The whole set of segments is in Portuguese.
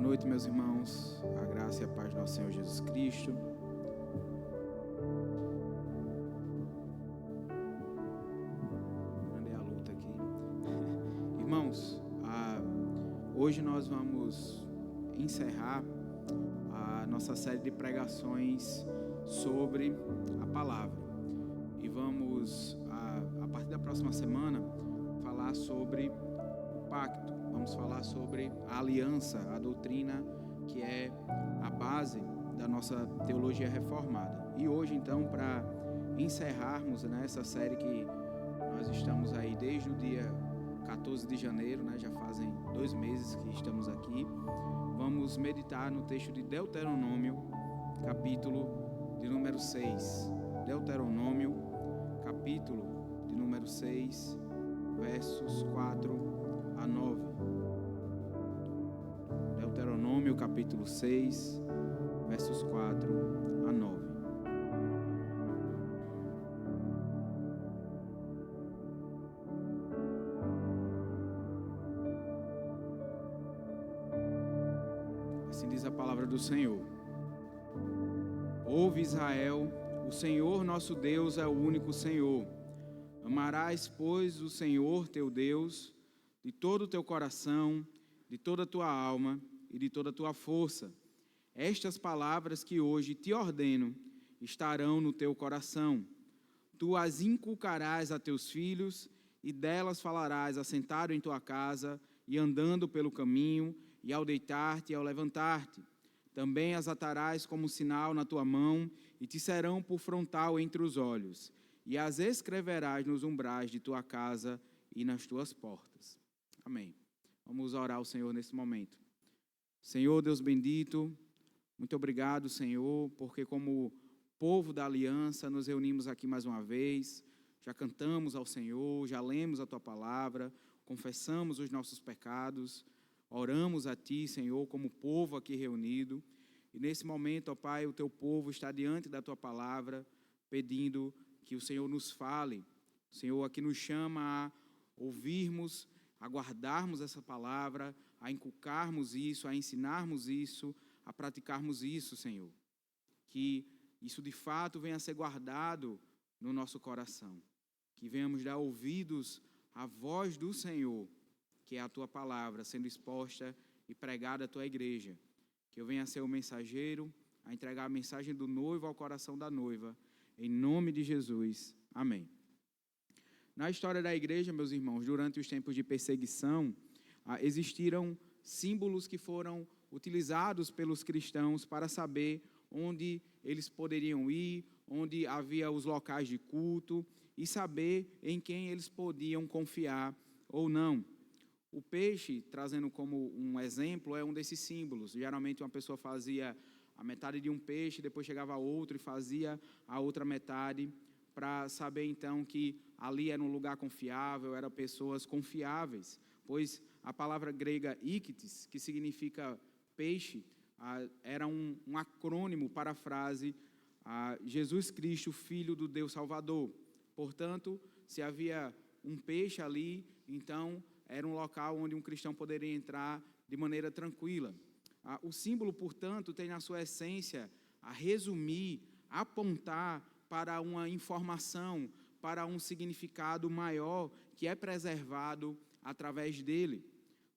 noite, meus irmãos. A graça e a paz do nosso Senhor Jesus Cristo. Mandei a luta aqui. Irmãos, hoje nós vamos encerrar a nossa série de pregações sobre a palavra. E vamos, a partir da próxima semana, falar sobre o pacto. Vamos falar sobre a aliança, a doutrina que é a base da nossa teologia reformada. E hoje, então, para encerrarmos essa série que nós estamos aí desde o dia 14 de janeiro, já fazem 2 meses que estamos aqui, vamos meditar no texto de Deuteronômio, capítulo de número 6. Deuteronômio, capítulo de número 6, versos 4 a 9. Deuteronômio capítulo 6, versos 4 a 9. Assim diz a palavra do Senhor. Ouve, Israel, o Senhor nosso Deus é o único Senhor. Amarás, pois, o Senhor teu Deus de todo o teu coração, de toda a tua alma e de toda a tua força. Estas palavras que hoje te ordeno estarão no teu coração. Tu as inculcarás a teus filhos e delas falarás assentado em tua casa e andando pelo caminho e ao deitar-te e ao levantar-te. Também as atarás como sinal na tua mão e te serão por frontal entre os olhos. E as escreverás nos umbrais de tua casa e nas tuas portas. Amém. Vamos orar ao Senhor nesse momento. Senhor, Deus bendito, muito obrigado, Senhor, porque como povo da aliança nos reunimos aqui mais uma vez, já cantamos ao Senhor, já lemos a Tua palavra, confessamos os nossos pecados, oramos a Ti, Senhor, como povo aqui reunido, e nesse momento, ó Pai, o Teu povo está diante da Tua palavra, pedindo que o Senhor nos fale. O Senhor aqui nos chama a ouvirmos, a guardarmos essa palavra, a inculcarmos isso, a ensinarmos isso, a praticarmos isso, Senhor. Que isso de fato venha a ser guardado no nosso coração. Que venhamos dar ouvidos à voz do Senhor, que é a Tua palavra sendo exposta e pregada à Tua igreja. Que eu venha a ser o mensageiro, a entregar a mensagem do noivo ao coração da noiva. Em nome de Jesus. Amém. Na história da igreja, meus irmãos, durante os tempos de perseguição, existiram símbolos que foram utilizados pelos cristãos para saber onde eles poderiam ir, onde havia os locais de culto e saber em quem eles podiam confiar ou não. O peixe, trazendo como um exemplo, é um desses símbolos. Geralmente uma pessoa fazia a metade de um peixe, depois chegava outro e fazia a outra metade, para saber então que ali era um lugar confiável, eram pessoas confiáveis, pois a palavra grega íctis, que significa peixe, era um acrônimo para a frase Jesus Cristo, Filho do Deus Salvador. Portanto, se havia um peixe ali, então era um local onde um cristão poderia entrar de maneira tranquila. O símbolo, portanto, tem na sua essência a resumir, apontar para uma informação, para um significado maior que é preservado através dele.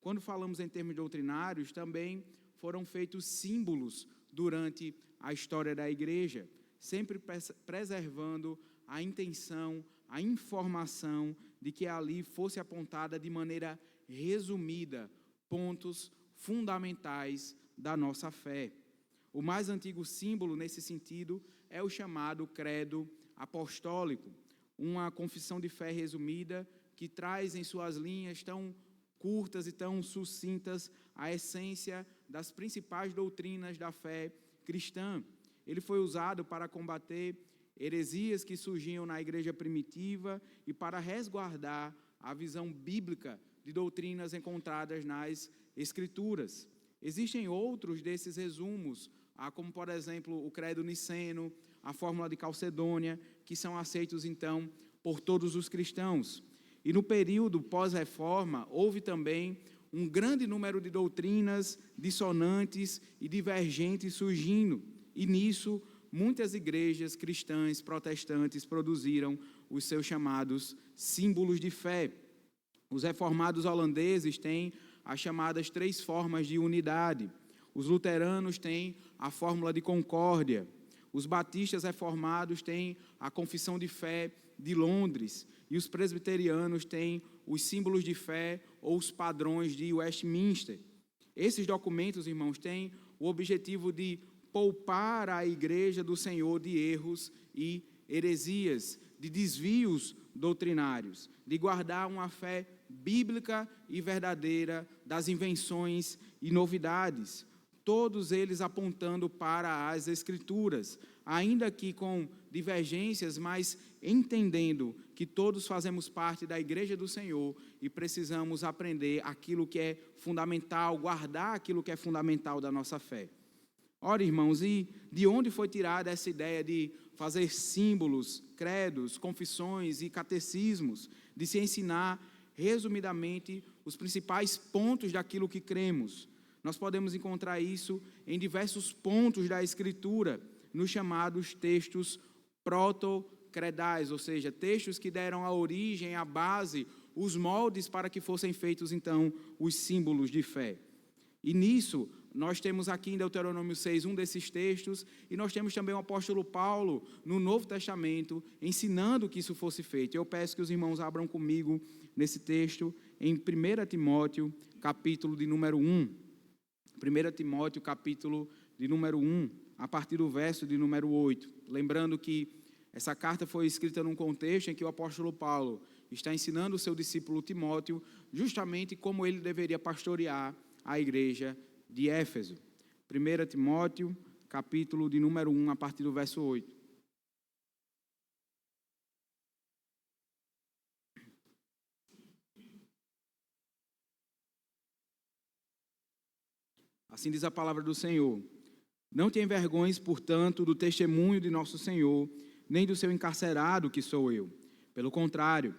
Quando falamos em termos doutrinários, também foram feitos símbolos durante a história da igreja, sempre preservando a intenção, a informação de que ali fosse apontada de maneira resumida pontos fundamentais da nossa fé. O mais antigo símbolo nesse sentido é o chamado credo apostólico, uma confissão de fé resumida que traz em suas linhas tão curtas e tão sucintas a essência das principais doutrinas da fé cristã. Ele foi usado para combater heresias que surgiam na igreja primitiva e para resguardar a visão bíblica de doutrinas encontradas nas Escrituras. Existem outros desses resumos, como, por exemplo, o credo niceno, a fórmula de Calcedônia, que são aceitos, então, por todos os cristãos. E no período pós-reforma, houve também um grande número de doutrinas dissonantes e divergentes surgindo. E nisso, muitas igrejas cristãs protestantes produziram os seus chamados símbolos de fé. Os reformados holandeses têm as chamadas 3 formas de unidade. Os luteranos têm a fórmula de concórdia. Os batistas reformados têm a confissão de fé de Londres. E os presbiterianos têm os símbolos de fé ou os padrões de Westminster. Esses documentos, irmãos, têm o objetivo de poupar a Igreja do Senhor de erros e heresias, de desvios doutrinários, de guardar uma fé bíblica e verdadeira das invenções e novidades, todos eles apontando para as Escrituras, ainda que com divergências, mas entendendo que todos fazemos parte da Igreja do Senhor e precisamos aprender aquilo que é fundamental, guardar aquilo que é fundamental da nossa fé. Ora, irmãos, e de onde foi tirada essa ideia de fazer símbolos, credos, confissões e catecismos, de se ensinar resumidamente os principais pontos daquilo que cremos? Nós podemos encontrar isso em diversos pontos da Escritura, nos chamados textos protocredais, ou seja, textos que deram a origem, a base, os moldes para que fossem feitos, então, os símbolos de fé. E nisso, nós temos aqui em Deuteronômio 6 um desses textos, e nós temos também o apóstolo Paulo, no Novo Testamento, ensinando que isso fosse feito. Eu peço que os irmãos abram comigo nesse texto, em 1 Timóteo, capítulo de número 1. 1 Timóteo, capítulo de número 1, a partir do verso de número 8. Lembrando que essa carta foi escrita num contexto em que o apóstolo Paulo está ensinando o seu discípulo Timóteo justamente como ele deveria pastorear a igreja de Éfeso. 1 Timóteo, capítulo de número 1, a partir do verso 8. Assim diz a palavra do Senhor: não te envergonhes, portanto, do testemunho de nosso Senhor, nem do seu encarcerado, que sou eu. Pelo contrário,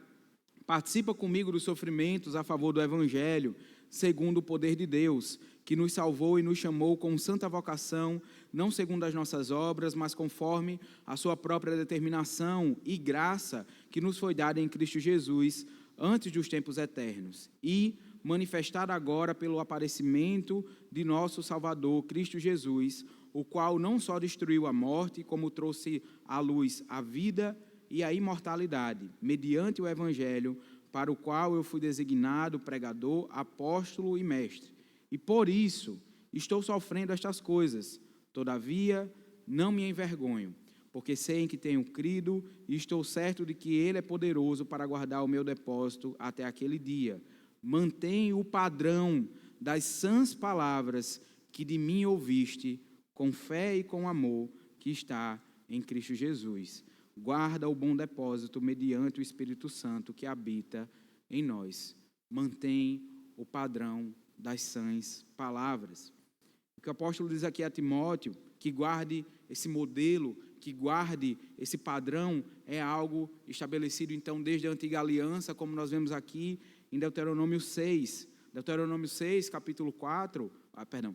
participa comigo dos sofrimentos a favor do Evangelho, segundo o poder de Deus, que nos salvou e nos chamou com santa vocação, não segundo as nossas obras, mas conforme a sua própria determinação e graça que nos foi dada em Cristo Jesus, antes dos tempos eternos, e manifestada agora pelo aparecimento de nosso Salvador, Cristo Jesus, o qual não só destruiu a morte, como trouxe à luz a vida e a imortalidade, mediante o Evangelho, para o qual eu fui designado pregador, apóstolo e mestre. E por isso estou sofrendo estas coisas. Todavia, não me envergonho, porque sei em que tenho crido e estou certo de que Ele é poderoso para guardar o meu depósito até aquele dia. Mantém o padrão das sãs palavras que de mim ouviste, com fé e com amor, que está em Cristo Jesus. Guarda o bom depósito mediante o Espírito Santo que habita em nós. Mantém o padrão das sãs palavras. O que o apóstolo diz aqui a Timóteo, que guarde esse modelo, que guarde esse padrão, é algo estabelecido então desde a antiga aliança, como nós vemos aqui em Deuteronômio 6. Deuteronômio 6, capítulo 4,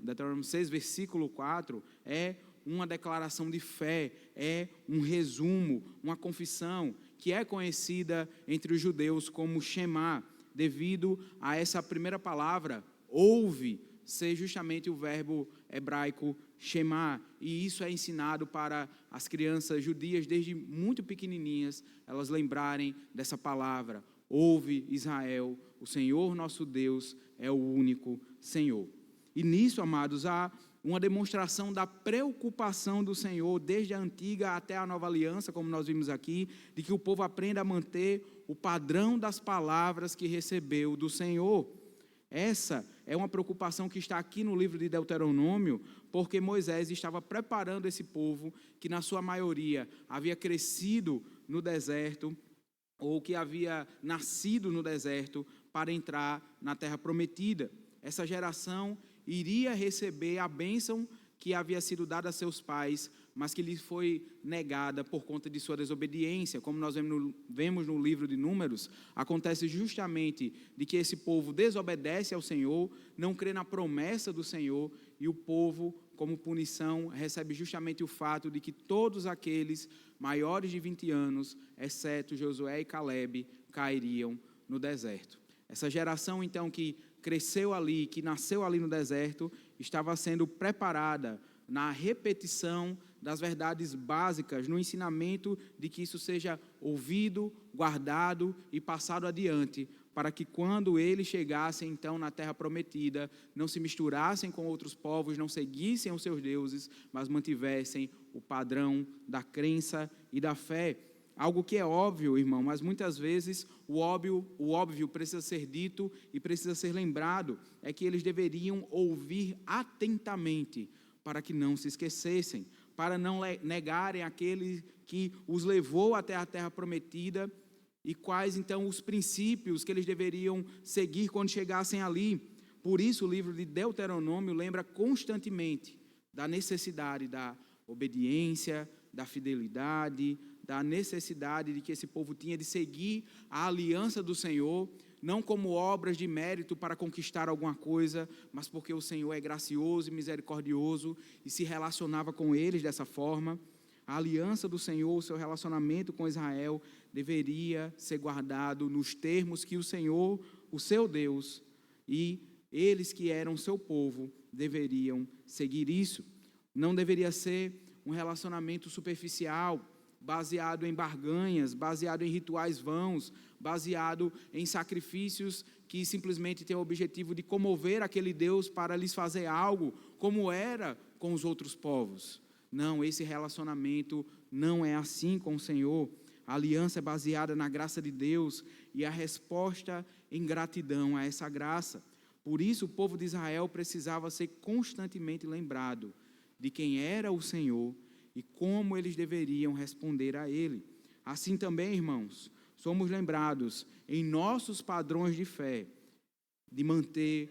Deuteronômio 6, versículo 4, é uma declaração de fé, é um resumo, uma confissão, que é conhecida entre os judeus como Shema, devido a essa primeira palavra, ouve, ser justamente o verbo hebraico Shema, e isso é ensinado para as crianças judias desde muito pequenininhas, elas lembrarem dessa palavra: ouve, Israel, o Senhor nosso Deus é o único Senhor. E nisso, amados, há uma demonstração da preocupação do Senhor, desde a antiga até a nova aliança, como nós vimos aqui, de que o povo aprenda a manter o padrão das palavras que recebeu do Senhor. Essa é uma preocupação que está aqui no livro de Deuteronômio, porque Moisés estava preparando esse povo, que na sua maioria havia crescido no deserto, ou que havia nascido no deserto, para entrar na terra prometida. Essa geração iria receber a bênção que havia sido dada a seus pais mas que lhe foi negada por conta de sua desobediência. Como nós vemos no livro de Números, acontece justamente de que esse povo desobedece ao Senhor, não crê na promessa do Senhor, e o povo, como punição, recebe justamente o fato de que todos aqueles maiores de 20 anos, exceto Josué e Calebe, cairiam no deserto. Essa geração, então, que cresceu ali, que nasceu ali no deserto, estava sendo preparada na repetição das verdades básicas, no ensinamento de que isso seja ouvido, guardado e passado adiante, para que quando eles chegassem então na terra prometida, não se misturassem com outros povos, não seguissem os seus deuses, mas mantivessem o padrão da crença e da fé. Algo que é óbvio, irmão, mas muitas vezes o óbvio precisa ser dito e precisa ser lembrado, é que eles deveriam ouvir atentamente para que não se esquecessem, para não negarem aquele que os levou até a terra prometida e quais então os princípios que eles deveriam seguir quando chegassem ali. Por isso o livro de Deuteronômio lembra constantemente da necessidade da obediência, da fidelidade, da necessidade de que esse povo tinha de seguir a aliança do Senhor, não como obras de mérito para conquistar alguma coisa, mas porque o Senhor é gracioso e misericordioso e se relacionava com eles dessa forma. A aliança do Senhor, o seu relacionamento com Israel, deveria ser guardado nos termos que o Senhor, o seu Deus, e eles que eram seu povo, deveriam seguir isso. Não deveria ser um relacionamento superficial, baseado em barganhas, baseado em rituais vãos, baseado em sacrifícios que simplesmente têm o objetivo de comover aquele Deus para lhes fazer algo, como era com os outros povos. Não, esse relacionamento não é assim com o Senhor. A aliança é baseada na graça de Deus e a resposta em gratidão a essa graça. Por isso o povo de Israel precisava ser constantemente lembrado de quem era o Senhor e como eles deveriam responder a Ele. Assim também, irmãos, somos lembrados em nossos padrões de fé de manter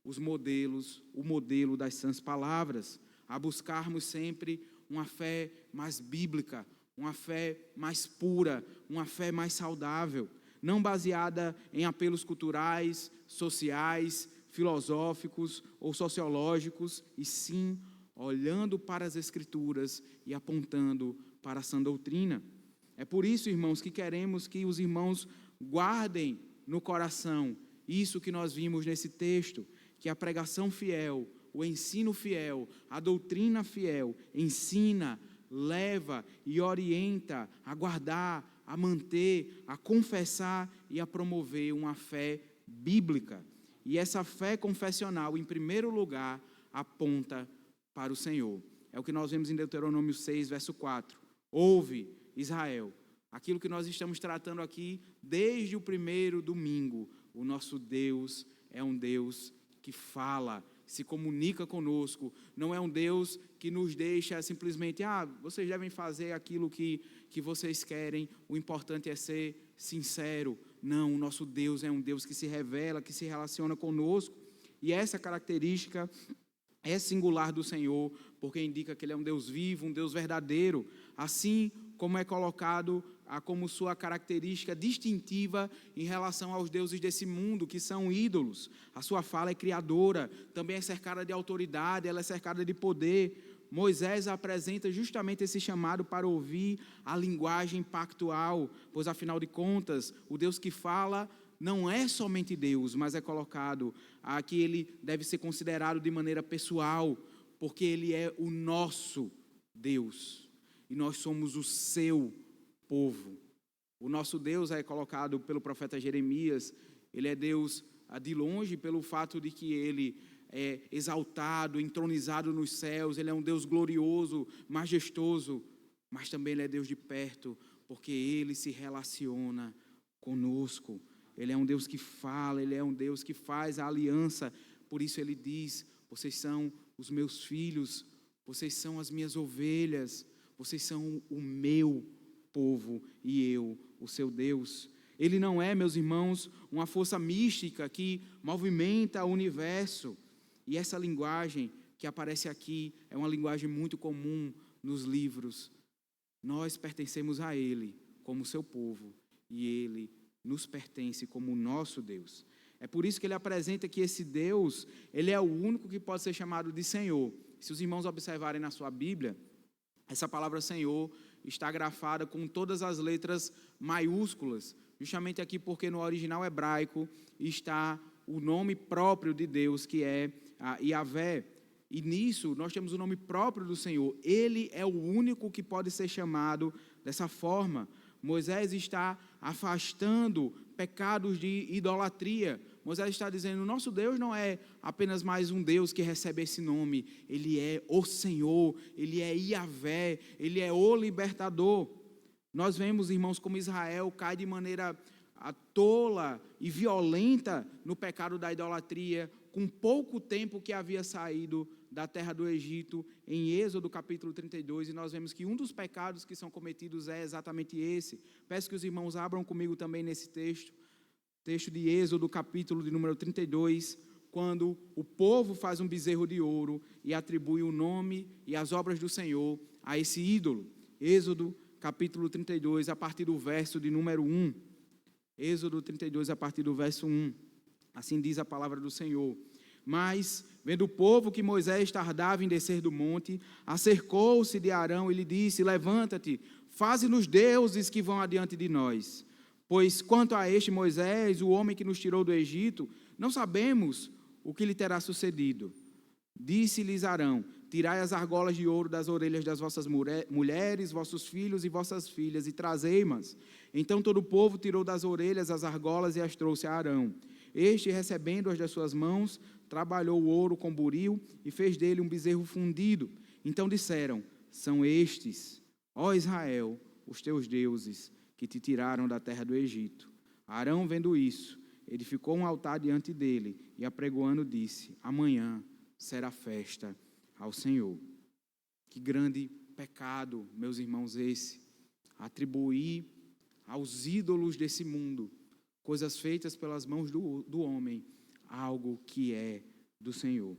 o modelo das sãs palavras, a buscarmos sempre uma fé mais bíblica, uma fé mais pura, uma fé mais saudável, não baseada em apelos culturais, sociais, filosóficos ou sociológicos, e sim olhando para as Escrituras e apontando para a sã doutrina. É por isso, irmãos, que queremos que os irmãos guardem no coração isso que nós vimos nesse texto, que a pregação fiel, o ensino fiel, a doutrina fiel, ensina, leva e orienta a guardar, a manter, a confessar e a promover uma fé bíblica. E essa fé confessional, em primeiro lugar, aponta para o Senhor. É o que nós vemos em Deuteronômio 6, verso 4. Ouve, Israel, aquilo que nós estamos tratando aqui desde o primeiro domingo. O nosso Deus é um Deus que fala, se comunica conosco. Não é um Deus que nos deixa simplesmente, vocês devem fazer aquilo que vocês querem, o importante é ser sincero. Não, o nosso Deus é um Deus que se revela, que se relaciona conosco. E essa característica é singular do Senhor, porque indica que Ele é um Deus vivo, um Deus verdadeiro, assim como é colocado como sua característica distintiva em relação aos deuses desse mundo, que são ídolos. A sua fala é criadora, também é cercada de autoridade, ela é cercada de poder. Moisés apresenta justamente esse chamado para ouvir a linguagem pactual, pois afinal de contas, o Deus que fala não é somente Deus, mas é colocado que Ele deve ser considerado de maneira pessoal, porque Ele é o nosso Deus, e nós somos o seu povo. O nosso Deus é colocado pelo profeta Jeremias, Ele é Deus de longe pelo fato de que Ele é exaltado, entronizado nos céus, Ele é um Deus glorioso, majestoso, mas também Ele é Deus de perto, porque Ele se relaciona conosco. Ele é um Deus que fala, Ele é um Deus que faz a aliança. Por isso Ele diz, vocês são os meus filhos, vocês são as minhas ovelhas, vocês são o meu povo e eu, o seu Deus. Ele não é, meus irmãos, uma força mística que movimenta o universo. E essa linguagem que aparece aqui é uma linguagem muito comum nos livros. Nós pertencemos a Ele como seu povo e Ele nos pertence como nosso Deus. É por isso que ele apresenta que esse Deus, ele é o único que pode ser chamado de Senhor. Se os irmãos observarem na sua Bíblia, essa palavra Senhor está grafada com todas as letras maiúsculas, justamente aqui porque no original hebraico está o nome próprio de Deus, que é Yahvé. E nisso nós temos o nome próprio do Senhor. Ele é o único que pode ser chamado dessa forma. Moisés está afastando pecados de idolatria. Moisés está dizendo, nosso Deus não é apenas mais um Deus que recebe esse nome. Ele é o Senhor, Ele é Yahvé, Ele é o libertador. Nós vemos, irmãos, como Israel cai de maneira tola e violenta no pecado da idolatria, com pouco tempo que havia saído da terra do Egito, em Êxodo capítulo 32, e nós vemos que um dos pecados que são cometidos é exatamente esse. Peço que os irmãos abram comigo também nesse texto de Êxodo capítulo de número 32, quando o povo faz um bezerro de ouro e atribui o nome e as obras do Senhor a esse ídolo. Êxodo capítulo 32, a partir do verso de número 1. Êxodo 32, a partir do verso 1. Assim diz a palavra do Senhor. Mas, vendo o povo que Moisés tardava em descer do monte, acercou-se de Arão e lhe disse, levanta-te, faze-nos deuses que vão adiante de nós. Pois quanto a este Moisés, o homem que nos tirou do Egito, não sabemos o que lhe terá sucedido. Disse-lhes Arão, tirai as argolas de ouro das orelhas das vossas mulheres, vossos filhos e vossas filhas, e trazei-mas. Então todo o povo tirou das orelhas as argolas e as trouxe a Arão. Este, recebendo-as das suas mãos, trabalhou o ouro com buril e fez dele um bezerro fundido. Então disseram, são estes, ó Israel, os teus deuses, que te tiraram da terra do Egito. Arão, vendo isso, edificou um altar diante dele e, apregoando, disse, amanhã será festa ao Senhor. Que grande pecado, meus irmãos, esse, atribuir aos ídolos desse mundo, coisas feitas pelas mãos do homem, algo que é do Senhor.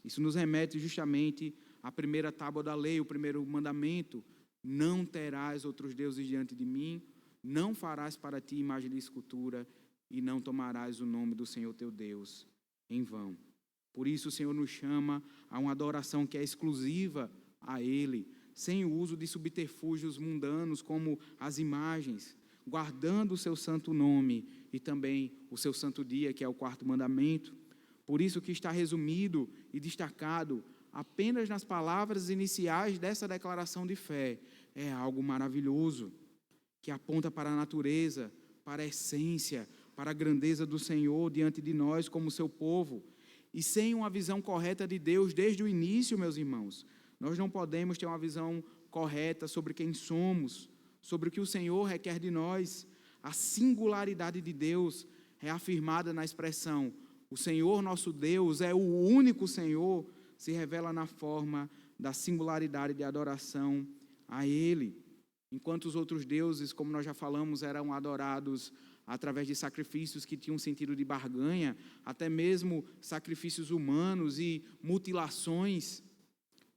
Isso nos remete justamente à primeira tábua da lei, o primeiro mandamento, não terás outros deuses diante de mim, não farás para ti imagem de escultura e não tomarás o nome do Senhor teu Deus em vão. Por isso o Senhor nos chama a uma adoração que é exclusiva a Ele, sem o uso de subterfúgios mundanos como as imagens, guardando o seu santo nome e também o seu santo dia, que é o quarto mandamento. Por isso que está resumido e destacado apenas nas palavras iniciais dessa declaração de fé, é algo maravilhoso, que aponta para a natureza, para a essência, para a grandeza do Senhor diante de nós como seu povo. E sem uma visão correta de Deus desde o início, meus irmãos, nós não podemos ter uma visão correta sobre quem somos, sobre o que o Senhor requer de nós. A singularidade de Deus é afirmada na expressão, o Senhor nosso Deus é o único Senhor, se revela na forma da singularidade de adoração a Ele. Enquanto os outros deuses, como nós já falamos, eram adorados através de sacrifícios que tinham sentido de barganha, até mesmo sacrifícios humanos e mutilações,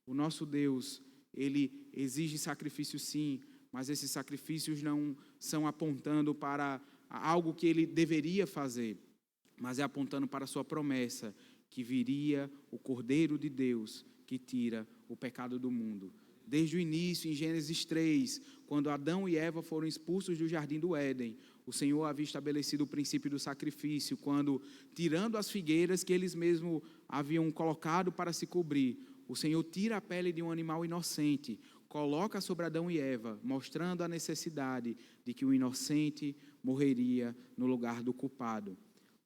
o nosso Deus, Ele exige sacrifícios sim, mas esses sacrifícios não são apontando para algo que Ele deveria fazer, mas é apontando para a sua promessa, que viria o Cordeiro de Deus, que tira o pecado do mundo. Desde o início, em Gênesis 3, quando Adão e Eva foram expulsos do jardim do Éden, o Senhor havia estabelecido o princípio do sacrifício, quando, tirando as figueiras que eles mesmos haviam colocado para se cobrir, o Senhor tira a pele de um animal inocente, coloca sobre Adão e Eva, mostrando a necessidade de que o inocente morreria no lugar do culpado.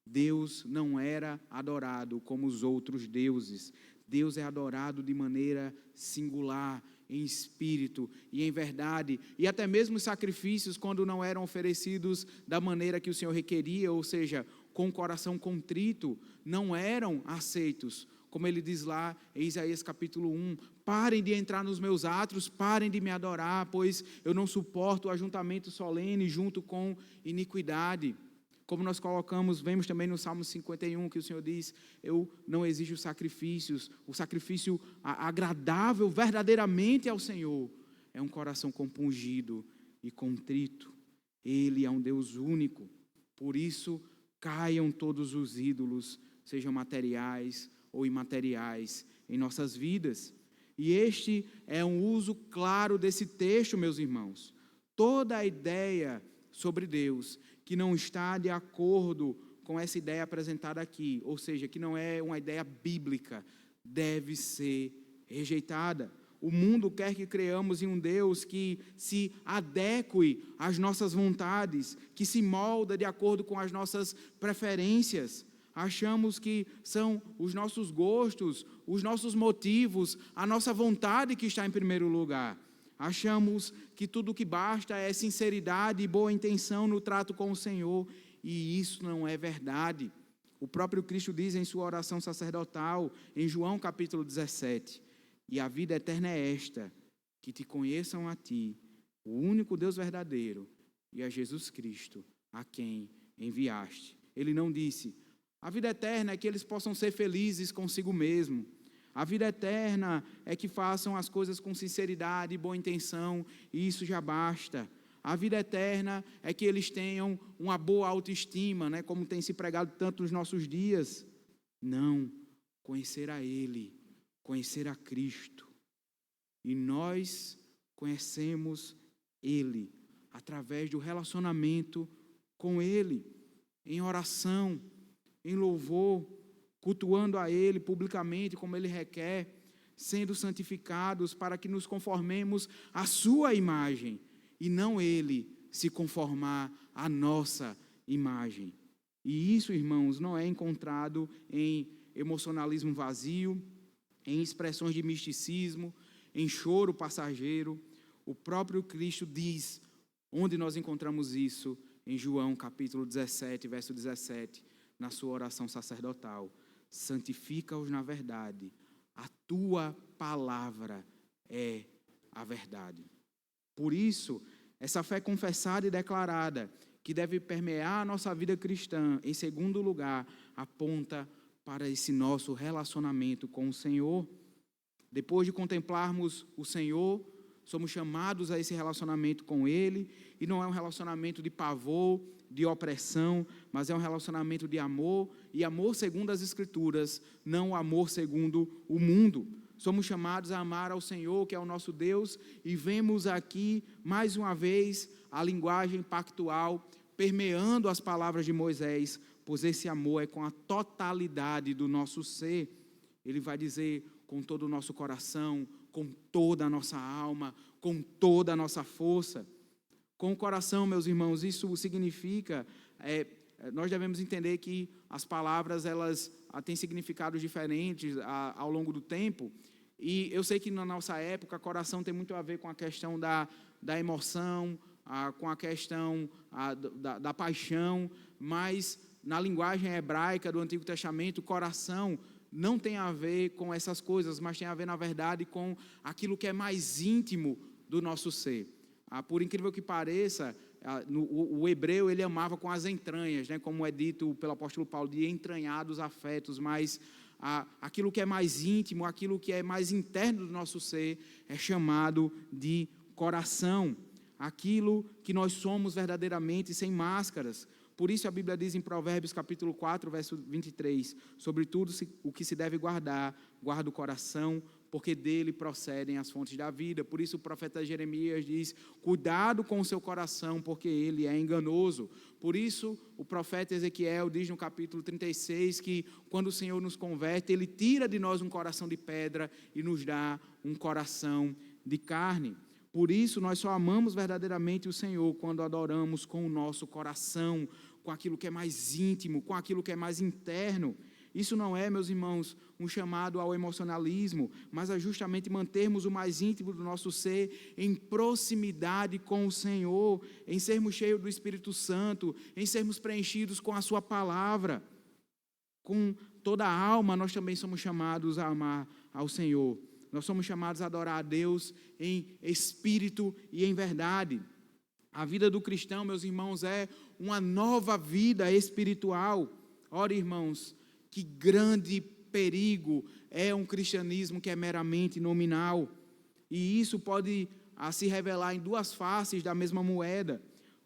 Deus não era adorado como os outros deuses. Deus é adorado de maneira singular, em espírito e em verdade, e até mesmo os sacrifícios, quando não eram oferecidos da maneira que o Senhor requeria, ou seja, com o coração contrito, não eram aceitos, como ele diz lá em Isaías capítulo 1, parem de entrar nos meus átrios, parem de me adorar, pois eu não suporto o ajuntamento solene junto com iniquidade. Como nós vemos também no Salmo 51, que o Senhor diz, eu não exijo sacrifícios, o sacrifício agradável verdadeiramente ao Senhor é um coração compungido e contrito. Ele é um Deus único, por isso caiam todos os ídolos, sejam materiais ou imateriais, em nossas vidas. E este é um uso claro desse texto, meus irmãos. Toda a ideia sobre Deus que não está de acordo com essa ideia apresentada aqui, ou seja, que não é uma ideia bíblica, deve ser rejeitada. O mundo quer que creamos em um Deus que se adeque às nossas vontades, que se molda de acordo com as nossas preferências. Achamos que são os nossos gostos, os nossos motivos, a nossa vontade que está em primeiro lugar. Achamos que tudo o que basta é sinceridade e boa intenção no trato com o Senhor, e isso não é verdade. O próprio Cristo diz em sua oração sacerdotal, em João capítulo 17, e a vida eterna é esta, que te conheçam a ti, o único Deus verdadeiro, e a Jesus Cristo, a quem enviaste. Ele não disse, a vida eterna é que eles possam ser felizes consigo mesmo. A vida eterna é que façam as coisas com sinceridade e boa intenção, e isso já basta. A vida eterna é que eles tenham uma boa autoestima, né, como tem se pregado tanto nos nossos dias. Não, conhecer a Ele, conhecer a Cristo. E nós conhecemos Ele através do relacionamento com Ele, em oração, em louvor, cultuando a Ele publicamente como Ele requer, sendo santificados para que nos conformemos à sua imagem e não Ele se conformar à nossa imagem. E isso, irmãos, não é encontrado em emocionalismo vazio, em expressões de misticismo, em choro passageiro. O próprio Cristo diz onde nós encontramos isso, em João capítulo 17, verso 17, na sua oração sacerdotal. Santifica-os na verdade, a tua palavra é a verdade. Por isso, essa fé confessada e declarada, que deve permear a nossa vida cristã, em segundo lugar, aponta para esse nosso relacionamento com o Senhor. Depois de contemplarmos o Senhor, somos chamados a esse relacionamento com Ele, e não é um relacionamento de pavor, de opressão, mas é um relacionamento de amor, e amor segundo as Escrituras, não o amor segundo o mundo. Somos chamados a amar ao Senhor, que é o nosso Deus, e vemos aqui, mais uma vez, a linguagem pactual permeando as palavras de Moisés, pois esse amor é com a totalidade do nosso ser. Ele vai dizer com todo o nosso coração, com toda a nossa alma, com toda a nossa força. Com o coração, meus irmãos, isso significa, nós devemos entender que as palavras, elas têm significados diferentes ao longo do tempo, e eu sei que na nossa época, coração tem muito a ver com a questão da emoção, com a questão da paixão, mas na linguagem hebraica do Antigo Testamento, coração não tem a ver com essas coisas, mas tem a ver, na verdade, com aquilo que é mais íntimo do nosso ser. Por incrível que pareça, o hebreu ele amava com as entranhas, né, como é dito pelo apóstolo Paulo, de entranhados afetos, mas aquilo que é mais íntimo, aquilo que é mais interno do nosso ser, é chamado de coração. Aquilo que nós somos verdadeiramente, sem máscaras. Por isso a Bíblia diz em Provérbios capítulo 4, verso 23, sobre tudo o que se deve guardar, guarda o coração, porque dele procedem as fontes da vida. Por isso o profeta Jeremias diz, cuidado com o seu coração, porque ele é enganoso. Por isso o profeta Ezequiel diz no capítulo 36, que quando o Senhor nos converte, ele tira de nós um coração de pedra e nos dá um coração de carne. Por isso nós só amamos verdadeiramente o Senhor quando adoramos com o nosso coração, com aquilo que é mais íntimo, com aquilo que é mais interno. Isso não é, meus irmãos, um chamado ao emocionalismo, mas é justamente mantermos o mais íntimo do nosso ser em proximidade com o Senhor, em sermos cheios do Espírito Santo, em sermos preenchidos com a sua palavra. Com toda a alma nós também somos chamados a amar ao Senhor. Nós somos chamados a adorar a Deus em espírito e em verdade. A vida do cristão, meus irmãos, é uma nova vida espiritual. Ora, irmãos, que grande perigo é um cristianismo que é meramente nominal. E isso pode se revelar em duas faces da mesma moeda.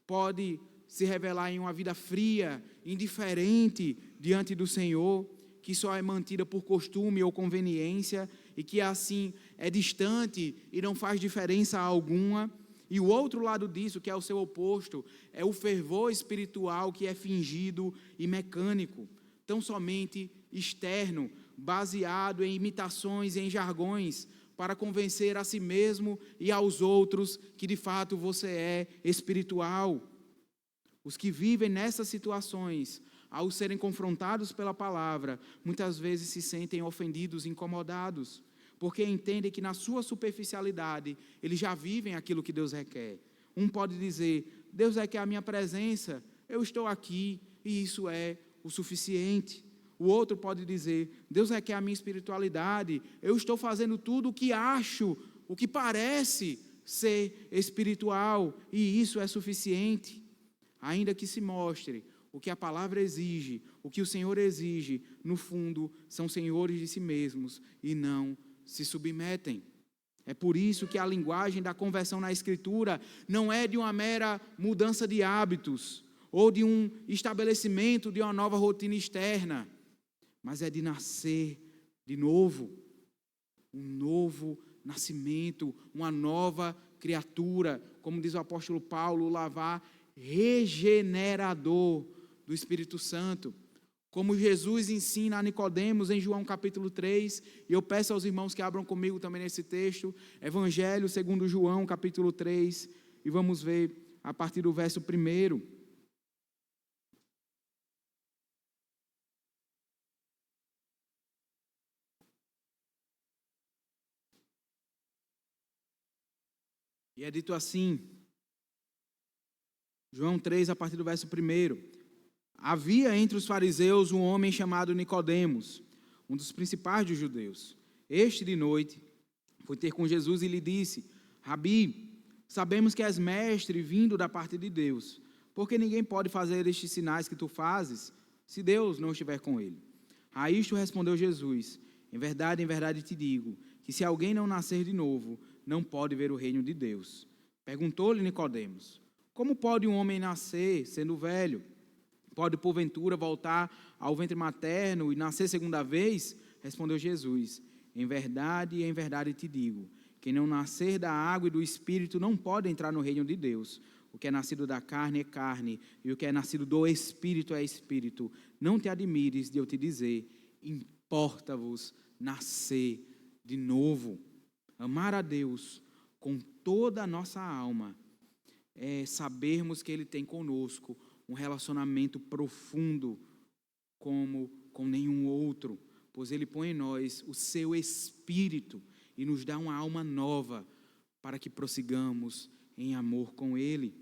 Pode se revelar em uma vida fria, indiferente diante do Senhor, que só é mantida por costume ou conveniência, e que assim é distante e não faz diferença alguma. E o outro lado disso, que é o seu oposto, é o fervor espiritual que é fingido e mecânico, tão somente externo, baseado em imitações e em jargões, para convencer a si mesmo e aos outros que de fato você é espiritual. Os que vivem nessas situações, ao serem confrontados pela palavra, muitas vezes se sentem ofendidos, incomodados, porque entendem que na sua superficialidade, eles já vivem aquilo que Deus requer. Um pode dizer, Deus requer a minha presença, eu estou aqui e isso é o suficiente. O outro pode dizer, Deus requer a minha espiritualidade, eu estou fazendo tudo o que acho, o que parece ser espiritual e isso é suficiente. Ainda que se mostre o que a palavra exige, o que o Senhor exige, no fundo, são senhores de si mesmos e não se submetem. É por isso que a linguagem da conversão na Escritura não é de uma mera mudança de hábitos ou de um estabelecimento de uma nova rotina externa, mas é de nascer de novo, um novo nascimento, uma nova criatura, como diz o apóstolo Paulo, lavar regenerador do Espírito Santo, como Jesus ensina a Nicodemos em João capítulo 3, e eu peço aos irmãos que abram comigo também nesse texto, Evangelho segundo João capítulo 3, e vamos ver a partir do verso 1. E é dito assim, João 3, a partir do verso 1. Havia entre os fariseus um homem chamado Nicodemos, um dos principais dos judeus. Este, de noite, foi ter com Jesus e lhe disse, Rabi, sabemos que és mestre vindo da parte de Deus, porque ninguém pode fazer estes sinais que tu fazes, se Deus não estiver com ele. A isto respondeu Jesus, em verdade te digo, que se alguém não nascer de novo, não pode ver o reino de Deus. Perguntou-lhe Nicodemos, como pode um homem nascer sendo velho? Pode porventura voltar ao ventre materno e nascer segunda vez? Respondeu Jesus, em verdade te digo, quem não nascer da água e do Espírito não pode entrar no reino de Deus. O que é nascido da carne é carne, e o que é nascido do Espírito é Espírito. Não te admires de eu te dizer, importa-vos nascer de novo. Amar a Deus com toda a nossa alma é sabermos que Ele tem conosco um relacionamento profundo como com nenhum outro, pois Ele põe em nós o seu Espírito e nos dá uma alma nova para que prossigamos em amor com Ele.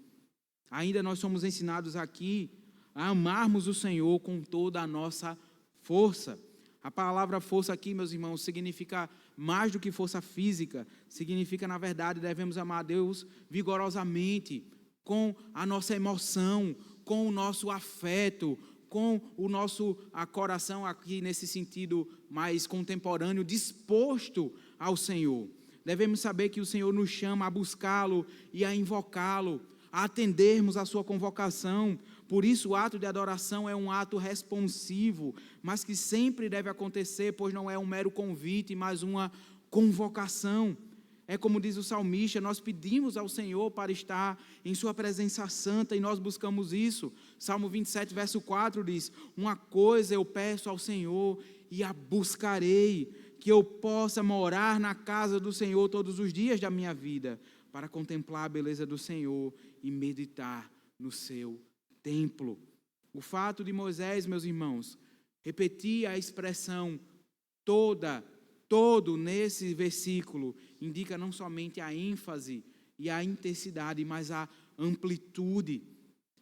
Ainda nós somos ensinados aqui a amarmos o Senhor com toda a nossa força. A palavra força aqui, meus irmãos, significa mais do que força física, significa, na verdade, devemos amar a Deus vigorosamente, com a nossa emoção, com o nosso afeto, com o nosso coração aqui nesse sentido mais contemporâneo, disposto ao Senhor. Devemos saber que o Senhor nos chama a buscá-lo e a invocá-lo, a atendermos a sua convocação. Por isso o ato de adoração é um ato responsivo, mas que sempre deve acontecer, pois não é um mero convite, mas uma convocação. É como diz o salmista, nós pedimos ao Senhor para estar em sua presença santa e nós buscamos isso. Salmo 27, verso 4 diz, uma coisa eu peço ao Senhor e a buscarei, que eu possa morar na casa do Senhor todos os dias da minha vida, para contemplar a beleza do Senhor e meditar no seu templo. O fato de Moisés, meus irmãos, repetir a expressão todo nesse versículo, indica não somente a ênfase e a intensidade, mas a amplitude.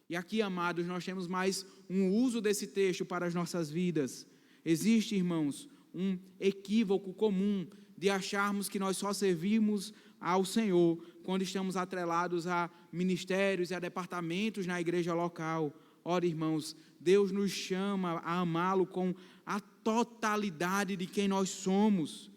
E aqui, amados, nós temos mais um uso desse texto para as nossas vidas. Existe, irmãos, um equívoco comum de acharmos que nós só servimos ao Senhor quando estamos atrelados a ministérios e a departamentos na igreja local. Ora, irmãos, Deus nos chama a amá-lo com a totalidade de quem nós somos.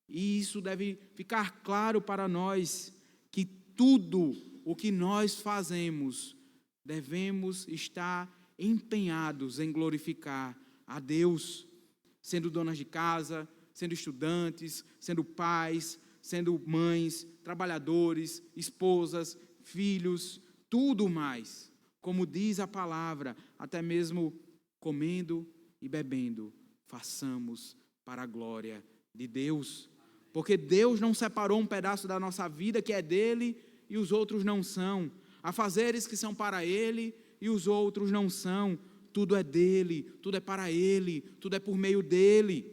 E isso deve ficar claro para nós, que tudo o que nós fazemos, devemos estar empenhados em glorificar a Deus, sendo donas de casa, sendo estudantes, sendo pais, sendo mães, trabalhadores, esposas, filhos, tudo mais. Como diz a palavra, até mesmo comendo e bebendo, façamos para a glória de Deus. Porque Deus não separou um pedaço da nossa vida que é dele e os outros não são. Há fazeres que são para ele e os outros não são. Tudo é dele, tudo é para ele, tudo é por meio dele.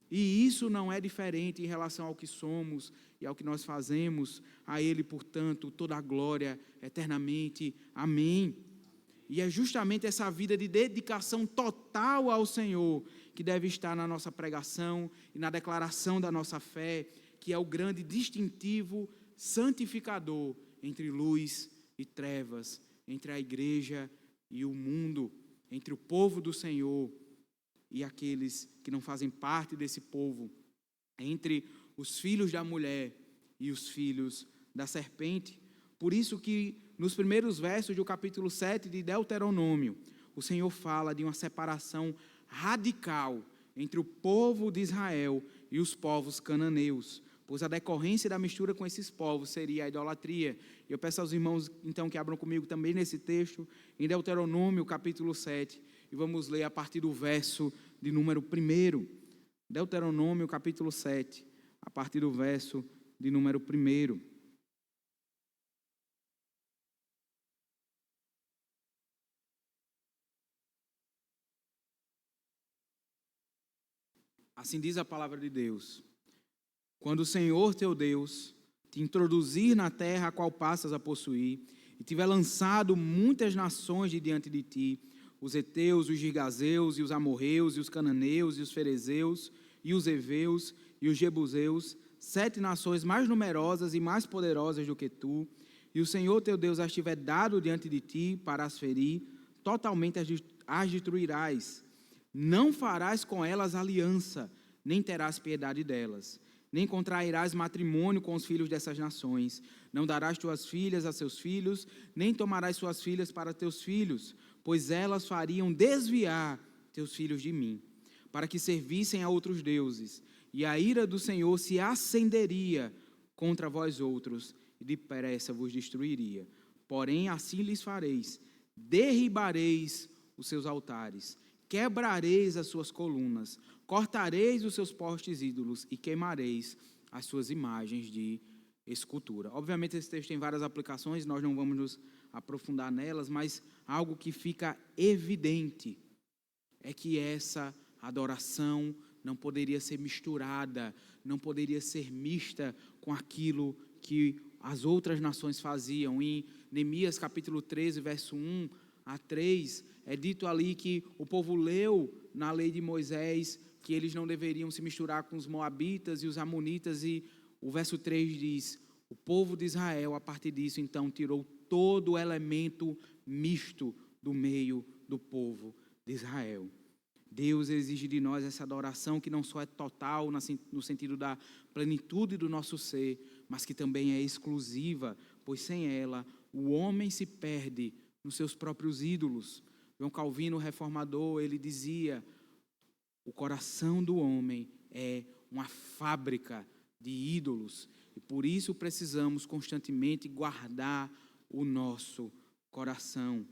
E isso não é diferente em relação ao que somos e ao que nós fazemos. A ele, portanto, toda a glória eternamente. Amém. E é justamente essa vida de dedicação total ao Senhor que deve estar na nossa pregação e na declaração da nossa fé, que é o grande distintivo santificador entre luz e trevas, entre a igreja e o mundo, entre o povo do Senhor e aqueles que não fazem parte desse povo, entre os filhos da mulher e os filhos da serpente. Por isso que nos primeiros versos do capítulo 7 de Deuteronômio, o Senhor fala de uma separação radical entre o povo de Israel e os povos cananeus, pois a decorrência da mistura com esses povos seria a idolatria. Eu peço aos irmãos, então, que abram comigo também nesse texto, em Deuteronômio, capítulo 7, e vamos ler a partir do verso de número 1. Deuteronômio, capítulo 7, a partir do verso de número 1. Assim diz a palavra de Deus: quando o Senhor teu Deus te introduzir na terra a qual passas a possuir, e tiver lançado muitas nações de diante de ti, os heteus, os girgazeus, e os amorreus, e os cananeus, e os ferezeus, e os heveus, e os jebuseus, 7 nações mais numerosas e mais poderosas do que tu, e o Senhor teu Deus as tiver dado diante de ti para as ferir, totalmente as destruirás. Não farás com elas aliança, nem terás piedade delas, nem contrairás matrimônio com os filhos dessas nações, não darás tuas filhas a seus filhos, nem tomarás suas filhas para teus filhos, pois elas fariam desviar teus filhos de mim, para que servissem a outros deuses, e a ira do Senhor se acenderia contra vós outros, e depressa vos destruiria. Porém, assim lhes fareis: derribareis os seus altares, quebrareis as suas colunas, cortareis os seus postes ídolos e queimareis as suas imagens de escultura. Obviamente esse texto tem várias aplicações, nós não vamos nos aprofundar nelas, mas algo que fica evidente é que essa adoração não poderia ser misturada, não poderia ser mista com aquilo que as outras nações faziam. Em Neemias capítulo 13, verso 1 a 3, é dito ali que o povo leu na lei de Moisés que eles não deveriam se misturar com os moabitas e os amonitas, e o verso 3 diz: o povo de Israel, a partir disso, então, tirou todo o elemento misto do meio do povo de Israel. Deus exige de nós essa adoração que não só é total no sentido da plenitude do nosso ser, mas que também é exclusiva, pois sem ela o homem se perde nos seus próprios ídolos. João Calvino, o reformador, ele dizia: o coração do homem é uma fábrica de ídolos, e por isso precisamos constantemente guardar o nosso coração.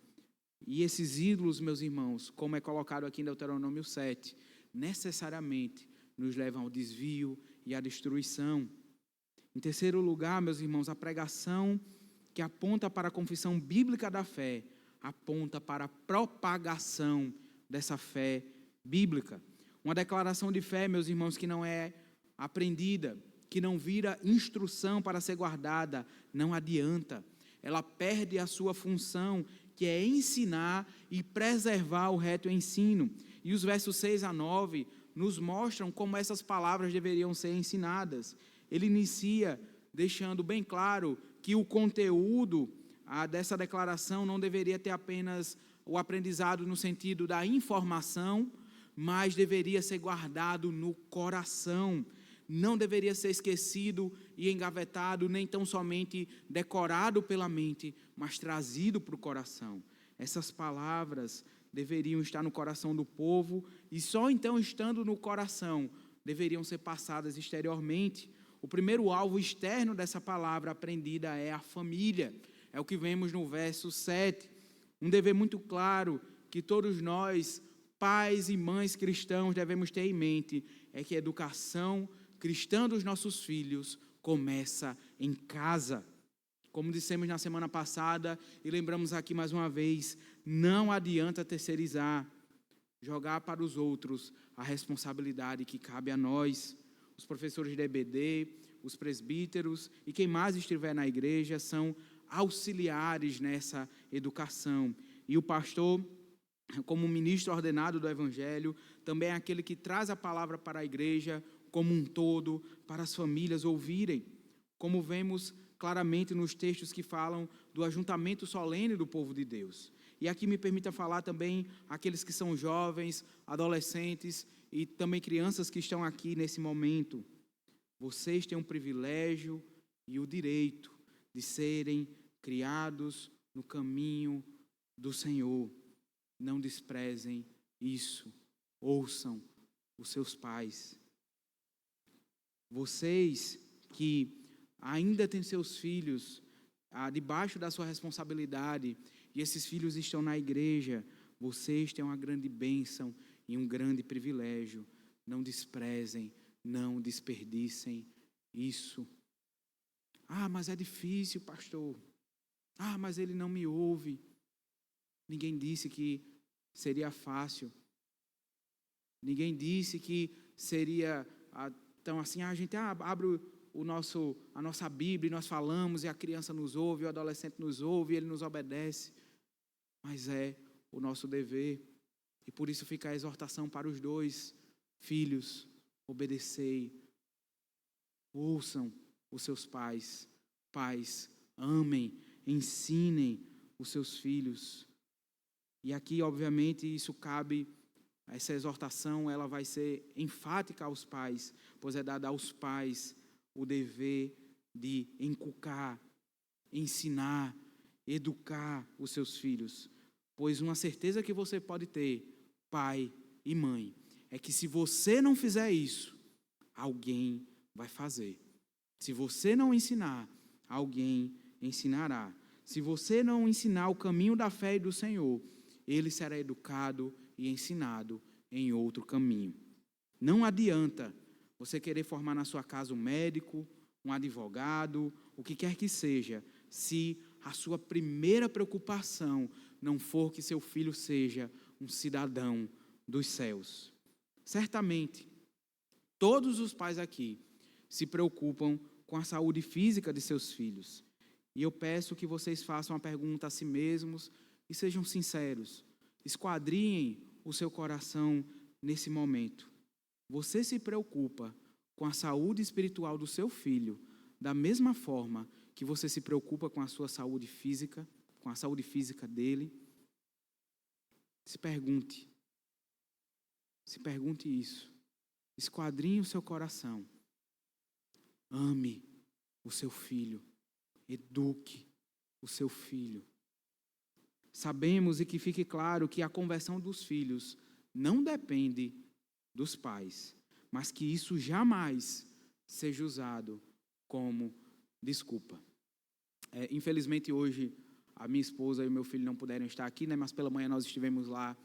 E esses ídolos, meus irmãos, como é colocado aqui em Deuteronômio 7, necessariamente nos levam ao desvio e à destruição. Em terceiro lugar, meus irmãos, a pregação que aponta para a confissão bíblica da fé, aponta para a propagação dessa fé bíblica. Uma declaração de fé, meus irmãos, que não é aprendida, que não vira instrução para ser guardada, não adianta. Ela perde a sua função, que é ensinar e preservar o reto ensino. E os versos 6 a 9 nos mostram como essas palavras deveriam ser ensinadas. Ele inicia deixando bem claro que o conteúdo dessa declaração não deveria ter apenas o aprendizado no sentido da informação, mas deveria ser guardado no coração. Não deveria ser esquecido e engavetado, nem tão somente decorado pela mente, mas trazido para o coração. Essas palavras deveriam estar no coração do povo, e só então, estando no coração, deveriam ser passadas exteriormente. O primeiro alvo externo dessa palavra aprendida é a família. É o que vemos no verso 7. Um dever muito claro que todos nós, pais e mães cristãos, devemos ter em mente, é que a educação cristã dos nossos filhos começa em casa. Como dissemos na semana passada e lembramos aqui mais uma vez, não adianta terceirizar, jogar para os outros a responsabilidade que cabe a nós. Os professores de EBD, os presbíteros e quem mais estiver na igreja são auxiliares nessa educação. E o pastor, como ministro ordenado do Evangelho, também é aquele que traz a palavra para a igreja como um todo, para as famílias ouvirem, como vemos claramente nos textos que falam do ajuntamento solene do povo de Deus. E aqui me permita falar também aqueles que são jovens, adolescentes e também crianças que estão aqui nesse momento. Vocês têm o privilégio e o direito de serem criados no caminho do Senhor. Não desprezem isso. Ouçam os seus pais. Vocês que ainda têm seus filhos debaixo da sua responsabilidade, e esses filhos estão na igreja, vocês têm uma grande bênção e um grande privilégio. Não desprezem, não desperdicem isso. Mas é difícil, pastor. Mas ele não me ouve. Ninguém disse que seria fácil. Ninguém disse que seria tão assim, a gente abre a nossa Bíblia e nós falamos e a criança nos ouve, o adolescente nos ouve e ele nos obedece. Mas é o nosso dever. E por isso fica a exortação para os dois. Filhos, obedecei. Ouçam os seus pais. Pais, amem, ensinem os seus filhos. E aqui, obviamente, isso cabe, essa exortação, ela vai ser enfática aos pais, pois é dada aos pais o dever de inculcar, ensinar, educar os seus filhos. Pois uma certeza que você pode ter, pai e mãe, é que se você não fizer isso, alguém vai fazer. Se você não ensinar, alguém ensinará. Se você não ensinar o caminho da fé e do Senhor, ele será educado e ensinado em outro caminho. Não adianta você querer formar na sua casa um médico, um advogado, o que quer que seja, se a sua primeira preocupação não for que seu filho seja um cidadão dos céus. Certamente, todos os pais aqui se preocupam com a saúde física de seus filhos. E eu peço que vocês façam uma pergunta a si mesmos e sejam sinceros. Esquadriem o seu coração nesse momento. Você se preocupa com a saúde espiritual do seu filho da mesma forma que você se preocupa com a sua saúde física, com a saúde física dele? Se pergunte isso. Esquadrinhe o seu coração. Ame o seu filho. Eduque o seu filho. Sabemos e que fique claro que a conversão dos filhos não depende dos pais, mas que isso jamais seja usado como desculpa. Infelizmente hoje a minha esposa e o meu filho não puderam estar aqui, né, mas pela manhã nós estivemos lá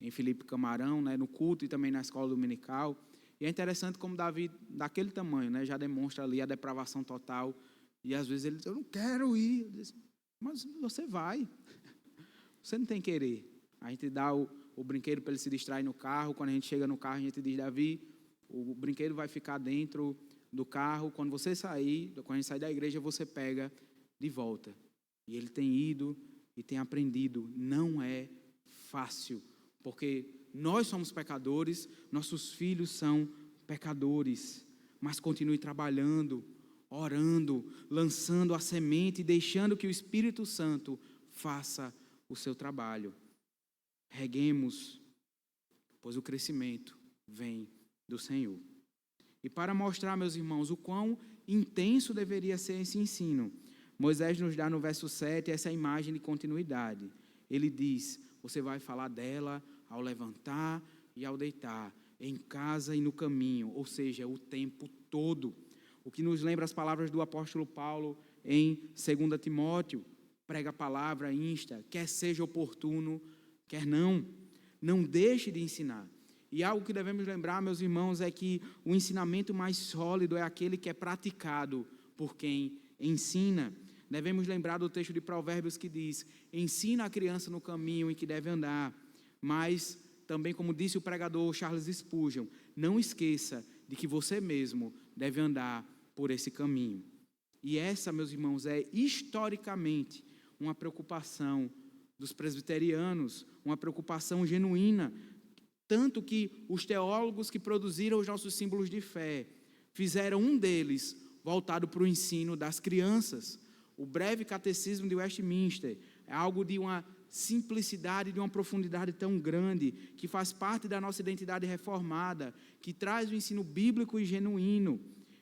em Felipe Camarão, né, no culto e também na escola dominical. E é interessante como Davi, daquele tamanho, né, já demonstra ali a depravação total. E às vezes ele diz, eu não quero ir. Eu disse, mas você vai. Você não tem que querer. A gente dá o brinquedo para ele se distrair no carro. Quando a gente chega no carro, a gente diz, Davi, o brinquedo vai ficar dentro do carro. Quando você sair, quando a gente sair da igreja, você pega de volta. E ele tem ido e tem aprendido. Não é fácil, porque nós somos pecadores, nossos filhos são pecadores. Mas continue trabalhando, orando, lançando a semente e deixando que o Espírito Santo faça o seu trabalho. Reguemos, pois o crescimento vem do Senhor. E para mostrar, meus irmãos, o quão intenso deveria ser esse ensino, Moisés nos dá no verso 7 essa imagem de continuidade. Ele diz: você vai falar dela ao levantar e ao deitar, em casa e no caminho, ou seja, o tempo todo. O que nos lembra as palavras do apóstolo Paulo em 2 Timóteo: prega a palavra, insta, quer seja oportuno, quer não deixe de ensinar. E algo que devemos lembrar, meus irmãos, é que o ensinamento mais sólido é aquele que é praticado por quem ensina. Devemos lembrar do texto de Provérbios que diz: ensina a criança no caminho em que deve andar. Mas também, como disse o pregador Charles Spurgeon, não esqueça de que você mesmo deve andar por esse caminho. E essa, meus irmãos, é historicamente uma preocupação dos presbiterianos, uma preocupação genuína, tanto que os teólogos que produziram os nossos símbolos de fé fizeram um deles voltado para o ensino das crianças. O breve catecismo de Westminster é algo de uma simplicidade, de uma profundidade tão grande, que faz parte da nossa identidade reformada, que traz o ensino bíblico e genuíno.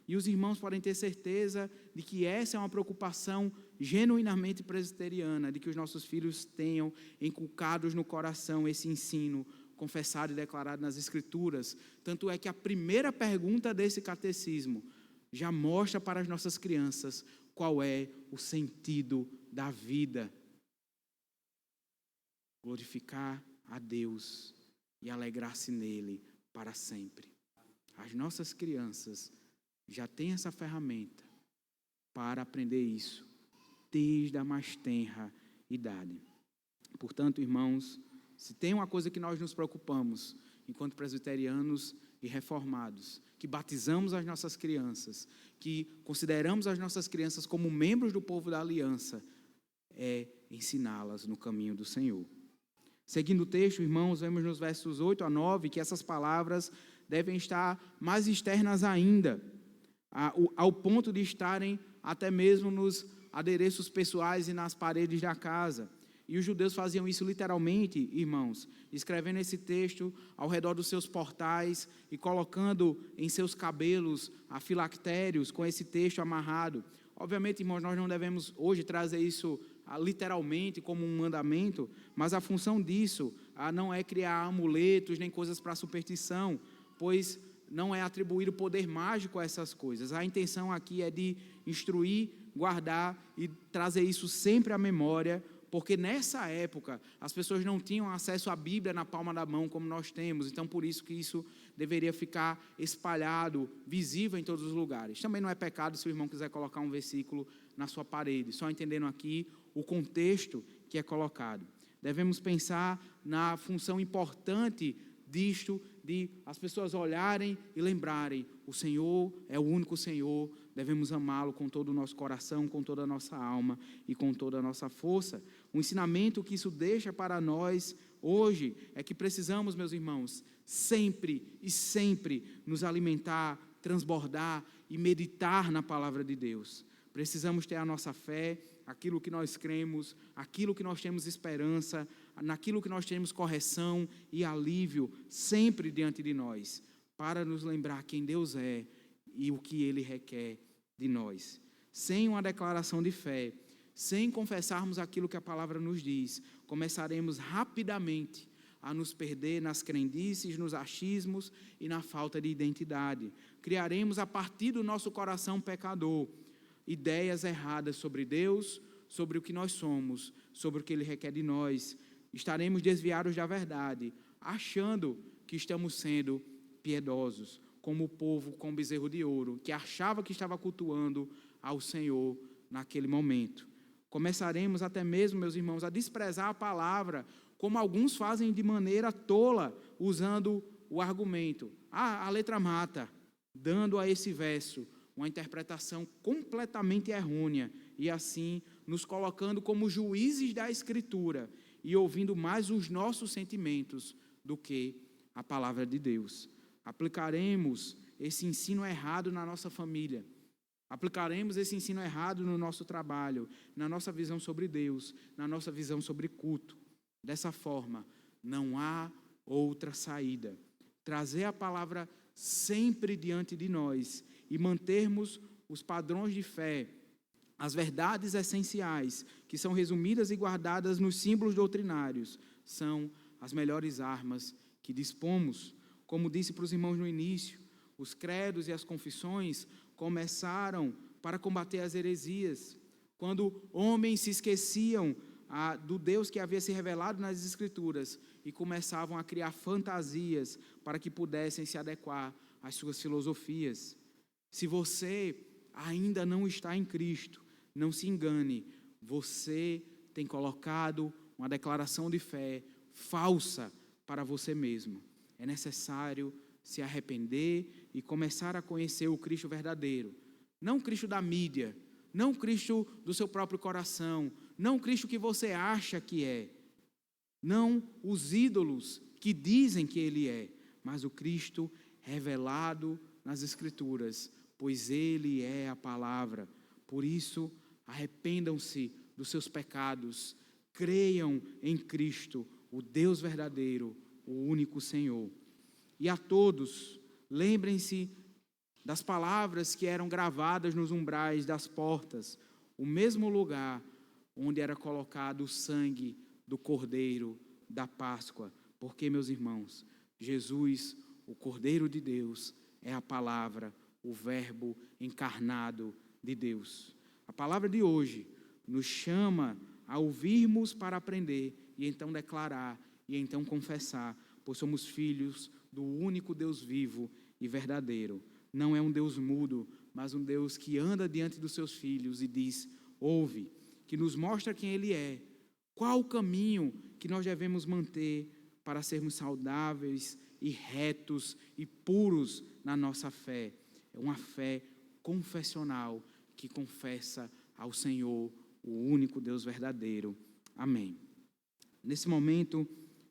E os irmãos podem ter certeza de que essa é uma preocupação genuinamente presbiteriana, de que os nossos filhos tenham inculcados no coração esse ensino confessado e declarado nas Escrituras. Tanto é que a primeira pergunta desse catecismo já mostra para as nossas crianças qual é o sentido da vida. Glorificar a Deus e alegrar-se nele para sempre. As nossas crianças já têm essa ferramenta para aprender isso desde a mais tenra idade. Portanto, irmãos, se tem uma coisa que nós nos preocupamos, enquanto presbiterianos e reformados, que batizamos as nossas crianças, que consideramos as nossas crianças como membros do povo da aliança, é ensiná-las no caminho do Senhor. Seguindo o texto, irmãos, vemos nos versos 8 a 9 que essas palavras devem estar mais externas ainda, ao ponto de estarem até mesmo nos adereços pessoais e nas paredes da casa. E os judeus faziam isso literalmente, irmãos, escrevendo esse texto ao redor dos seus portais e colocando em seus cabelos filactérios com esse texto amarrado. Obviamente, irmãos, nós não devemos hoje trazer isso literalmente como um mandamento, mas a função disso não é criar amuletos nem coisas para superstição, pois não é atribuir o poder mágico a essas coisas. A intenção aqui é de instruir, guardar e trazer isso sempre à memória, porque nessa época as pessoas não tinham acesso à Bíblia na palma da mão como nós temos, então por isso que isso deveria ficar espalhado, visível em todos os lugares. Também não é pecado se o irmão quiser colocar um versículo na sua parede, só entendendo aqui o contexto que é colocado. Devemos pensar na função importante disto, de as pessoas olharem e lembrarem: o Senhor é o único Senhor, devemos amá-lo com todo o nosso coração, com toda a nossa alma e com toda a nossa força. O ensinamento que isso deixa para nós hoje é que precisamos, meus irmãos, sempre e sempre nos alimentar, transbordar e meditar na palavra de Deus. Precisamos ter a nossa fé, aquilo que nós cremos, aquilo que nós temos esperança, naquilo que nós temos correção e alívio sempre diante de nós, para nos lembrar quem Deus é e o que Ele requer de nós. Sem uma declaração de fé, sem confessarmos aquilo que a palavra nos diz, começaremos rapidamente a nos perder nas crendices, nos achismos e na falta de identidade. Criaremos a partir do nosso coração pecador ideias erradas sobre Deus, sobre o que nós somos, sobre o que Ele requer de nós. Estaremos desviados da verdade, achando que estamos sendo piedosos, como o povo com o bezerro de ouro, que achava que estava cultuando ao Senhor naquele momento. Começaremos até mesmo, meus irmãos, a desprezar a palavra, como alguns fazem de maneira tola, usando o argumento: a letra mata, dando a esse verso uma interpretação completamente errônea, e assim nos colocando como juízes da Escritura e ouvindo mais os nossos sentimentos do que a palavra de Deus. Aplicaremos esse ensino errado na nossa família, Aplicaremos esse ensino errado no nosso trabalho, na nossa visão sobre Deus, na nossa visão sobre culto. Dessa forma, não há outra saída. Trazer a palavra sempre diante de nós e mantermos os padrões de fé, as verdades essenciais, que são resumidas e guardadas nos símbolos doutrinários, são as melhores armas que dispomos. Como disse para os irmãos no início, os credos e as confissões começaram para combater as heresias, quando homens se esqueciam do Deus que havia se revelado nas Escrituras e começavam a criar fantasias para que pudessem se adequar às suas filosofias. Se você ainda não está em Cristo, não se engane, você tem colocado uma declaração de fé falsa para você mesmo. É necessário se arrepender e começar a conhecer o Cristo verdadeiro. Não o Cristo da mídia, não o Cristo do seu próprio coração, não o Cristo que você acha que é, não os ídolos que dizem que Ele é, mas o Cristo revelado nas Escrituras, pois Ele é a palavra. Por isso, arrependam-se dos seus pecados, creiam em Cristo, o Deus verdadeiro, o único Senhor. E a todos, lembrem-se das palavras que eram gravadas nos umbrais das portas, o mesmo lugar onde era colocado o sangue do Cordeiro da Páscoa. Porque, meus irmãos, Jesus, o Cordeiro de Deus, é a palavra, o Verbo encarnado de Deus. A palavra de hoje nos chama a ouvirmos para aprender e então declarar e então confessar, pois somos filhos do único Deus vivo e verdadeiro. Não é um Deus mudo, mas um Deus que anda diante dos seus filhos e diz, ouve, que nos mostra quem Ele é, qual o caminho que nós devemos manter para sermos saudáveis e retos e puros na nossa fé. É uma fé confessional que confessa ao Senhor, o único Deus verdadeiro. Amém. Nesse momento,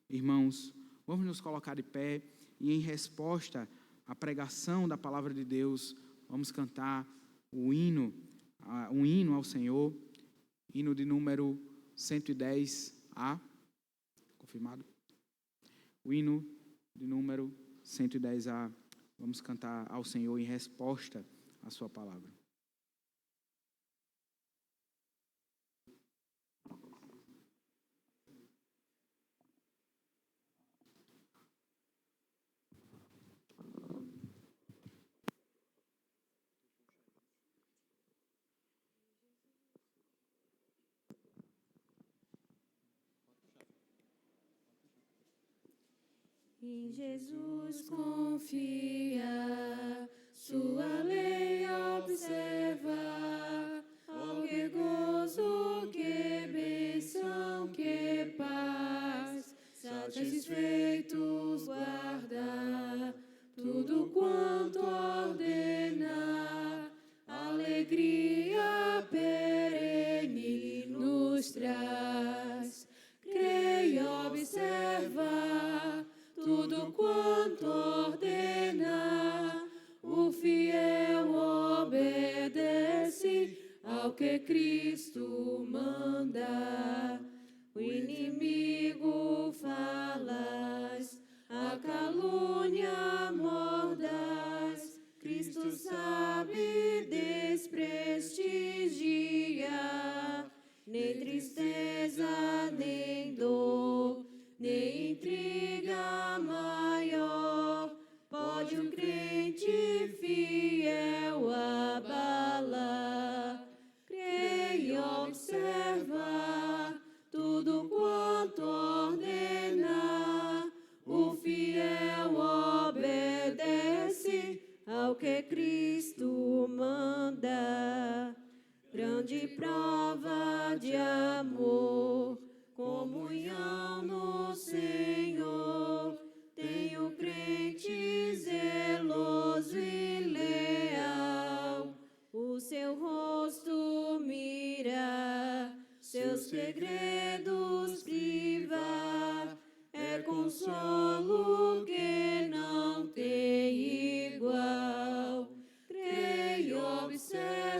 irmãos, vamos nos colocar de pé e em resposta à pregação da palavra de Deus, vamos cantar um hino ao Senhor, hino de número 110A, confirmado? O hino de número 110A, vamos cantar ao Senhor em resposta à sua palavra. Em Jesus confia, sua lei observa, oh que gozo, que bênção, que paz, satisfeitos guarda tudo quanto ordena, alegria perene nos traz. Creia, observa tudo quanto ordena, o fiel obedece ao que Cristo manda. O inimigo falas, a calúnia mordaz, Cristo sabe desprestigia, nem tristeza, nem dor, nem intriga maior pode um crente fiel abalar. Creia, observa tudo quanto ordena, o fiel obedece ao que Cristo manda. Grande prova de amor, comunhão no Senhor, tem o crente zeloso e leal. O seu rosto mira, seus segredos priva, é consolo que não tem igual. Creia, observa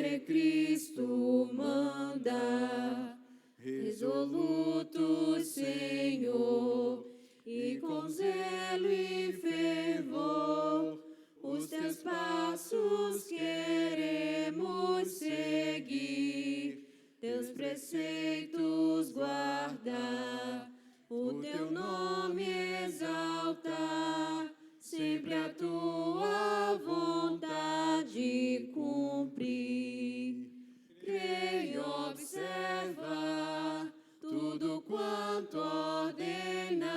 que Cristo manda. Resoluto, Senhor, e com zelo e fervor, os teus passos queremos seguir, teus preceitos guardar, o teu nome exaltar, sempre a tua vontade cumprir. Creio, observa tudo quanto ordena,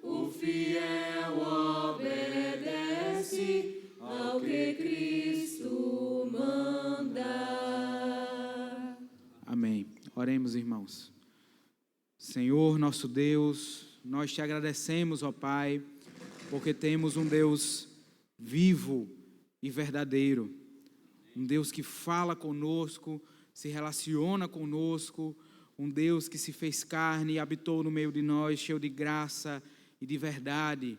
o fiel obedece ao que Cristo manda. Amém. Oremos, irmãos. Senhor, nosso Deus, nós te agradecemos, ó Pai, porque temos um Deus vivo e verdadeiro, um Deus que fala conosco, se relaciona conosco, um Deus que se fez carne e habitou no meio de nós, cheio de graça e de verdade,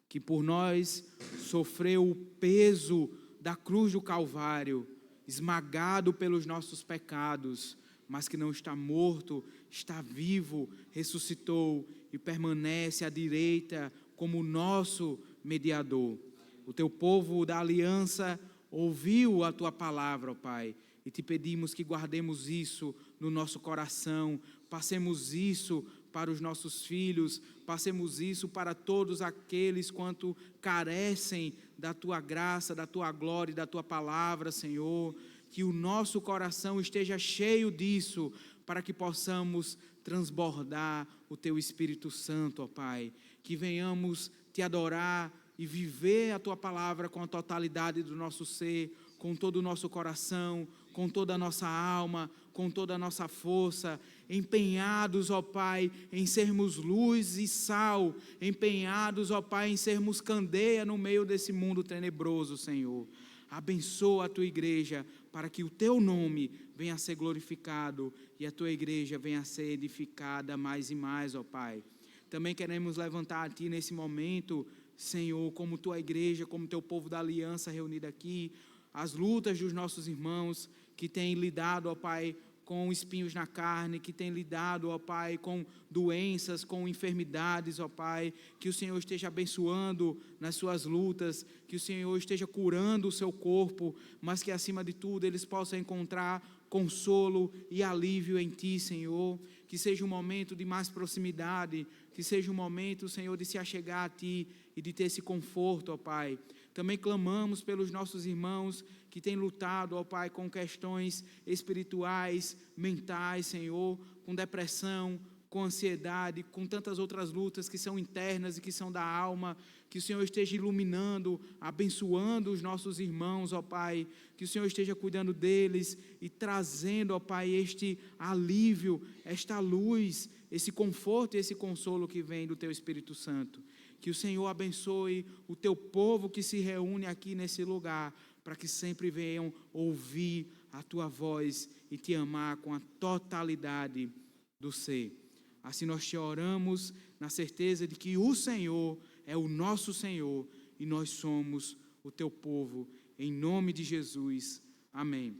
que por nós sofreu o peso da cruz do Calvário, esmagado pelos nossos pecados, mas que não está morto, está vivo, ressuscitou e permanece à direita como nosso mediador. O teu povo da aliança ouviu a tua palavra, ó Pai, e te pedimos que guardemos isso no nosso coração, passemos isso para os nossos filhos, passemos isso para todos aqueles quanto carecem da tua graça, da tua glória e da tua palavra, Senhor, que o nosso coração esteja cheio disso, para que possamos transbordar o teu Espírito Santo, ó Pai, que venhamos te adorar e viver a tua palavra com a totalidade do nosso ser, com todo o nosso coração, com toda a nossa alma, com toda a nossa força, empenhados, ó Pai, em sermos luz e sal, empenhados, ó Pai, em sermos candeia no meio desse mundo tenebroso, Senhor. Abençoa a tua igreja, para que o teu nome venha a ser glorificado e a tua igreja venha a ser edificada mais e mais, ó Pai. Também queremos levantar a ti nesse momento, Senhor, como tua igreja, como teu povo da aliança reunido aqui, as lutas dos nossos irmãos que têm lidado, ó Pai, com espinhos na carne, que têm lidado, ó Pai, com doenças, com enfermidades, ó Pai, que o Senhor esteja abençoando nas suas lutas, que o Senhor esteja curando o seu corpo, mas que acima de tudo eles possam encontrar consolo e alívio em Ti, Senhor, que seja um momento de mais proximidade, que seja um momento, Senhor, de se achegar a Ti e de ter esse conforto, ó Pai. Também clamamos pelos nossos irmãos que têm lutado, ó Pai, com questões espirituais, mentais, Senhor, com depressão, com ansiedade, com tantas outras lutas que são internas e que são da alma, que o Senhor esteja iluminando, abençoando os nossos irmãos, ó Pai, que o Senhor esteja cuidando deles e trazendo, ó Pai, este alívio, esta luz, esse conforto e esse consolo que vem do Teu Espírito Santo. Que o Senhor abençoe o Teu povo que se reúne aqui nesse lugar, para que sempre venham ouvir a Tua voz e Te amar com a totalidade do ser. Assim nós te oramos na certeza de que o Senhor é o nosso Senhor e nós somos o Teu povo. Em nome de Jesus. Amém.